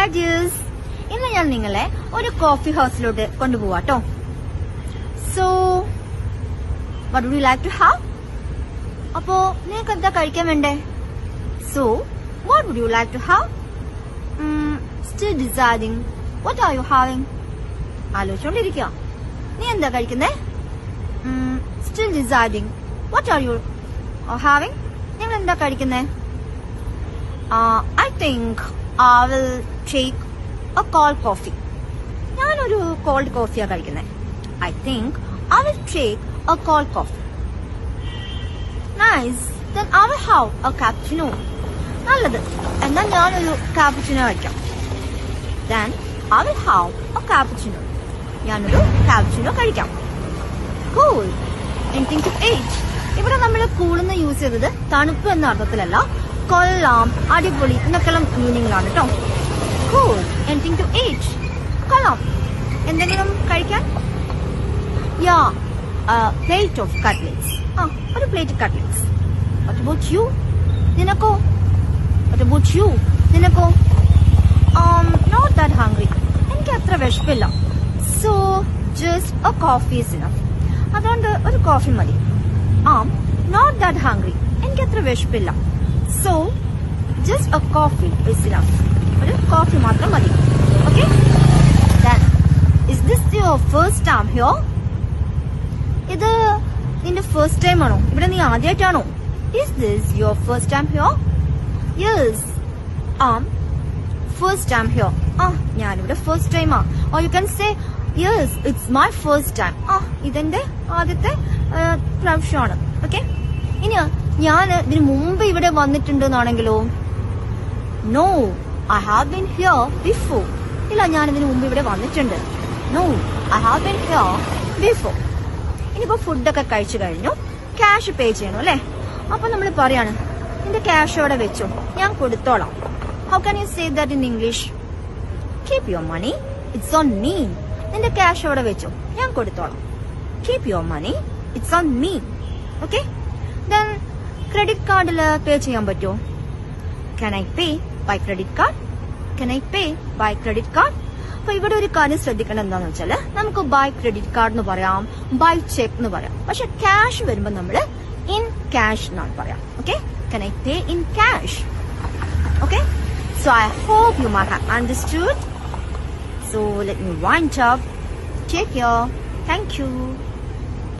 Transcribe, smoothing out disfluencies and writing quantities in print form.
Hi dears, ഇന്ന് ഞാൻ നിങ്ങളെ ഒരു കോഫി ഹൗസിലോട്ട് കൊണ്ടുപോവാട്ടോ. So what would you like to have? അപ്പോ നിങ്ങൾക്ക് എന്താ കഴിക്കാൻ വേണ്ടേ? So what would you like to have? Still deciding what are you having? ആലോചിച്ചോണ്ടിരിക്കുക. നീ എന്താ കഴിക്കുന്നേ? Still deciding what are you having? നിങ്ങൾ എന്താ കഴിക്കുന്നേ? I think I will take a cold coffee. ഞാനൊരു കോൾഡ് കോഫിയാ കഴിക്കുന്നത്. I think I will take a cold coffee. Nice. Then I will have a cappuccino. നല്ലത്. എന്നാൽ ഞാനൊരു cappuccino കഴിക്കാം. Then I will have a cappuccino. ഞാനൊരു cappuccino കഴിക്കാം. Cool. Anything to eat? ഇവിടെ നമ്മൾ കൂൾ എന്ന് യൂസ് ചെയ്തത് തണുപ്പ് എന്ന അർത്ഥത്തിലല്ല, കൊള്ളാം, അടിപൊളി എന്നൊക്കെയുള്ള മീനിങ്ങിലാണ് കേട്ടോ. Cool. Anything to eat? കൊള്ളാം, എന്തെങ്കിലും കഴിക്കാൻ? Yeah, a plate of cutlets. ഒരു പ്ലേറ്റ് കട്ട്ലെറ്റ്സ്. What about you? നിനക്കോ? What about you? നിനക്കോ? Not that hungry. എനിക്ക് അത്ര വിശപ്പില്ല. So just a coffee is enough. അതുകൊണ്ട് ഒരു കോഫി മതി. Not that hungry. എനിക്ക് അത്ര വിശപ്പില്ല. So just a coffee is enough. ഒരു കോഫി മാത്രം മതി. Okay? Then is this your first time here? ഇത് നിന്റെ ഫസ്റ്റ് ടൈം ആണോ? ഇവിടെ നീ ആദ്യമായിട്ടാണോ? Is this your first time here? Yes. First time here. ഞാനിവിടെ ഫസ്റ്റ് ടൈമാ. Or you can say yes, it's my first time. ഇതെന്റെ ആദ്യത്തെ പ്രാവശ്യമാണ്. ഓക്കെ? ഇനി ഞാൻ ഇതിന് മുമ്പ് ഇവിടെ വന്നിട്ടുണ്ടെന്നാണെങ്കിലോ? No, I have been here before. ഇല്ല, ഞാൻ ഇതിന് മുമ്പ് ഇവിടെ വന്നിട്ടുണ്ട്. No, I have been here before. ഇനിയിപ്പോ ഫുഡൊക്കെ കഴിച്ചു കഴിഞ്ഞു, ക്യാഷ് പേ ചെയ്യണം അല്ലേ? അപ്പൊ നമ്മൾ പറയാണ്, നിന്റെ ക്യാഷ് അവിടെ വെച്ചോ, ഞാൻ കൊടുത്തോളാം. How can you say that in English? Keep your money, it's on me. നിന്റെ ക്യാഷ് അവിടെ വെച്ചോ, ഞാൻ കൊടുത്തോളാം. Keep your money, it's on me. Okay? Then credit കാർഡിൽ പേ ചെയ്യാൻ പറ്റുമോ? Can I pay by credit card? Can I pay by credit card? അപ്പൊ ഇവിടെ ഒരു കാര്യം ശ്രദ്ധിക്കണം. എന്താന്ന് വെച്ചാല് നമുക്ക് ബൈ ക്രെഡിറ്റ് കാർഡ് എന്ന് പറയാം, ബൈ ചെക്ക് എന്ന് പറയാം. പക്ഷെ ക്യാഷ് വരുമ്പോ നമ്മള് ഇൻ ക്യാഷ് എന്നാണ് പറയാം. Okay? Can I pay in cash? Okay? So I hope you might have understood. So let me wind up. Take care. Thank you.